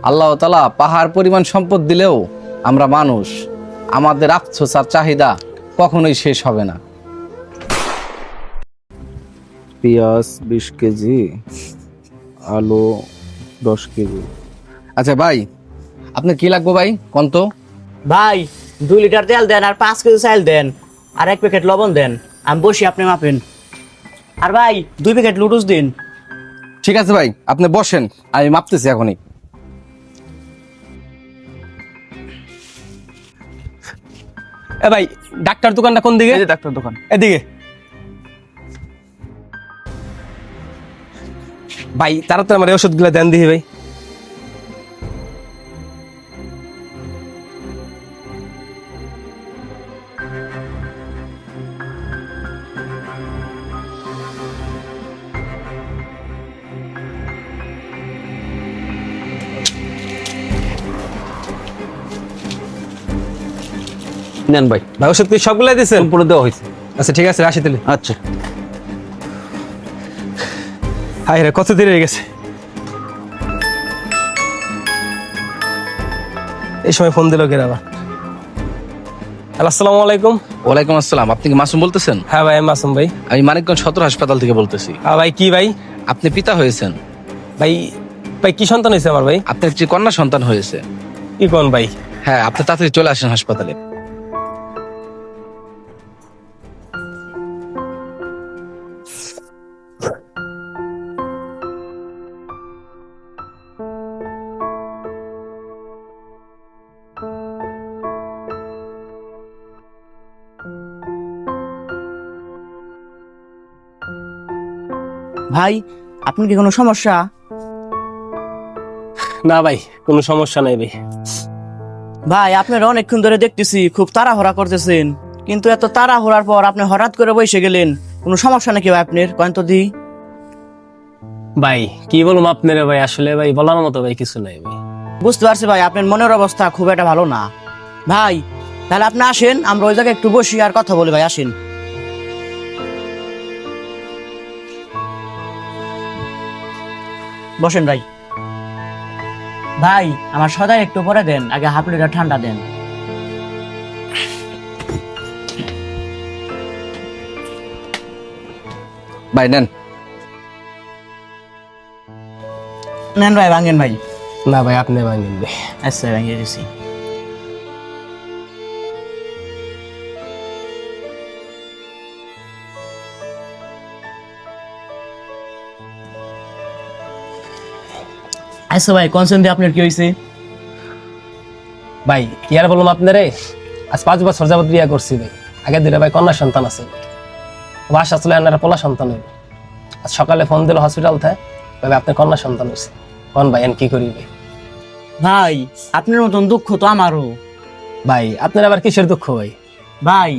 আল্লাহ তাআলা পাহাড় পরিমাণ সম্পদ দিলেও আমরা মানুষ, আমাদের আফসোস আর চাহিদা কখনোই শেষ হবে না। পেঁয়াজ 20 কেজি, আলু 10 কেজি। আচ্ছা ভাই, আপনার কি লাগবে ভাই কোন তো? ভাই 2 লিটার তেল দেন আর 5 কেজি চাল দেন আর 1 প্যাকেট লবণ দেন। আমি বসি, আপনি মাপেন। আর ভাই 2 প্যাকেট লুডুস দিন। ঠিক আছে ভাই, আপনি বসেন, আমি মাপতেছি এখনই। এ ভাই, ডাক্তার দোকানটা কোন দিকে? এই যে ডাক্তার দোকান। এদিকে। ভাই তাড়াতাড়ি আমার ওষুধগুলো দেন দিহি ভাই। নেন ভাই। ভাই ওষুধ কি সবগুলাই দিয়েছেন? সম্পূর্ণ দেওয়া হয়েছে। আচ্ছা ঠিক আছে, আসি তাহলে। আচ্ছা। হাই রে, কত দেরি হয়ে গেছে। এই সময় ফোন দিল কেন আবার? হ্যালো, আসসালামু আলাইকুম। ওয়ালাইকুম আসসালাম। আপনি কি মাসুম বলতেছেন? হ্যাঁ ভাই, আমি মাসুম ভাই। আমি মানিকগঞ্জ সদর হাসপাতাল থেকে বলতেছি। হ্যাঁ ভাই, কি ভাই? আপনি পিতা হয়েছেন। ভাই ভাই কি সন্তান হয়েছে আমার ভাই? আপনার একটি কন্যা সন্তান হয়েছে। কি কোন ভাই? হ্যাঁ, আপনি তাড়াতাড়ি চলে আসেন হাসপাতালে। ভাই আপনার কি কোনো সমস্যা? না ভাই, কোনো সমস্যা নাই ভাই। ভাই আপনার অনেকক্ষণ ধরে দেখতেছি খুব তাড়াহুড়া করতেছেন, কিন্তু এত তাড়াহুড়ার পর আপনি হঠাৎ করে বসে গেলেন। কোনো সমস্যা নাকি ভাই আপনার? কয়েন তো দি। ভাই কি বলবো আপনারে ভাই, আসলে ভাই বলার মতো ভাই কিছু নাই ভাই। বুঝতে পারছি ভাই, আপনার মনের অবস্থা খুব একটা ভালো না। ভাই তাহলে আপনি আসেন, আমরা ওই জায়গায় একটু বসি আর কথা বলি। ভাই আসেন। বসেন ভাই। ভাই আমার সদাই একটু পরে দেন, আগে হাফ লিটার ঠান্ডা দেন। ভাই নেন। নেন ভাই, ভাঙেন ভাই। না ভাই, আপনি ভাঙেন ভাই। আচ্ছা ভাঙিয়ে দিছি। আচ্ছা ভাই, কনসেন্ট দিয়ে আপনার কি হয়েছে? ভাই কি আর বললাম আপনারে, আজ 5 বছর যাবত বিয়ে করছি ভাই। আগে দিলে ভাই কন্যা সন্তান আছে, বাসা চলে আনার পোলা সন্তান হইব। আজ সকালে ফোন দিল হসপিটাল থেকে, ভাই আপনার কন্যা সন্তান হয়েছে। কোন ভাই কি করি ভাই? ভাই আপনার মতন দুঃখ তো আমারও। ভাই আপনার আবার কিসের দুঃখ ভাই? ভাই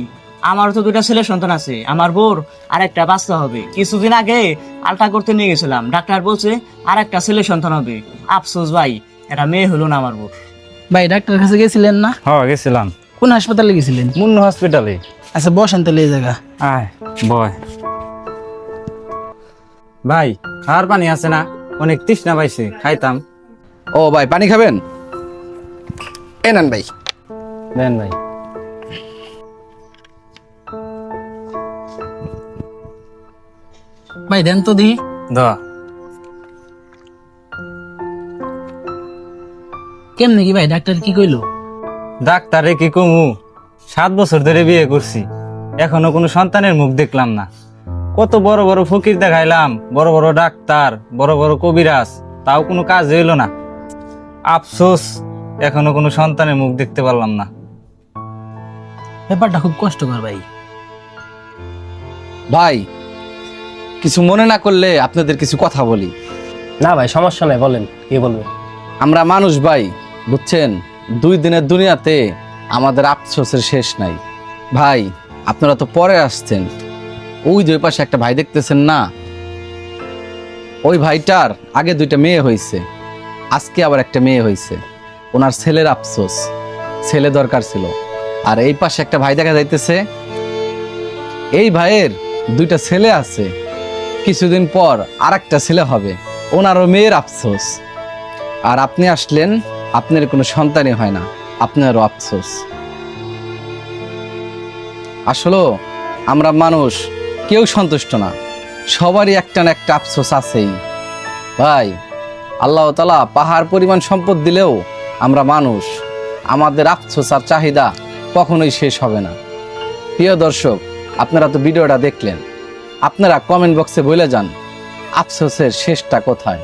আমারও তো 2টা ছেলে সন্তান আছে, আমার বোর আরেকটা বাচ্চা হবে। কিছুদিন আগে আলট্রা করতে নিয়ে গেছিলাম, ডাক্তার বলছে আরেকটা ছেলে সন্তান হবে। আফসোস ভাই, এটা মেয়ে হলো না আমার বোর। ভাই ডাক্তার কাছে গেছিলেন না? হ্যাঁ গেছিলাম। কোন হাসপাতালে গেছিলেন? মুন্নু হসপিটালে। আচ্ছা বসেন তাহলে এই জায়গা। আয় বয়। ভাই খাওয়ার পানি আছে না? অনেক তৃষ্ণা পাইছে, খাইতাম। ও ভাই, পানি খাবেন? এ নেন ভাই। দেন ভাই। ভাই দেন তো দিই। দাও। কেমনে কি ভাই, ডাক্তার কি কইলো? ডাক্তারে কি কমু, 7 বছর ধরে বিয়ে করছি, এখনো কোনো সন্তানের মুখ দেখলাম না। কত বড় বড় ফকির দেখাইলাম, বড় বড় ডাক্তার, বড় বড় কবিরাজ, তাও কোনো কাজ হইলো না। আফসোস, এখনো কোনো সন্তানের মুখ দেখতে পারলাম না। ব্যাপারটা খুব কষ্টকর ভাই। ভাই কিছু মনে না করলে আপনাদের কিছু কথা বলি। না ভাই সমস্যা নাই, বলেন কি বলবেন। আমরা মানুষ ভাই, বুঝছেন? 2 দিনের দুনিয়াতে আমাদের আফসোসের শেষ নাই। ভাই আপনারা তো পরে আসছেন, ওই যে ওই পাশে একটা ভাই দেখতেছেন না, ওই ভাইটার আগে 2টা মেয়ে হয়েছে, আজকে আবার একটা মেয়ে হয়েছে। ওনার ছেলের আফসোস, ছেলে দরকার ছিল। আর এই পাশে একটা ভাই দেখা যাইতেছে, এই ভাইয়ের 2টা ছেলে আছে, কিছুদিন পর আরেকটা ছেলে হবে, ওনারও মেয়ের আফসোস। আর আপনি আসলেন, আপনার কোনো সন্তানই হয় না, আপনারও আফসোস। আসলে আমরা মানুষ কেউ সন্তুষ্ট না, সবারই একটা না একটা আফসোস আছেই। ভাই, আল্লাহ তাআলা পাহাড় পরিমাণ সম্পদ দিলেও আমরা মানুষ, আমাদের আফসোস আর চাহিদা কখনোই শেষ হবে না। প্রিয় দর্শক, আপনারা তো ভিডিওটা দেখলেন, আপনারা কমেন্ট বক্সে বলে যান আফসোসের শেষটা কোথায়।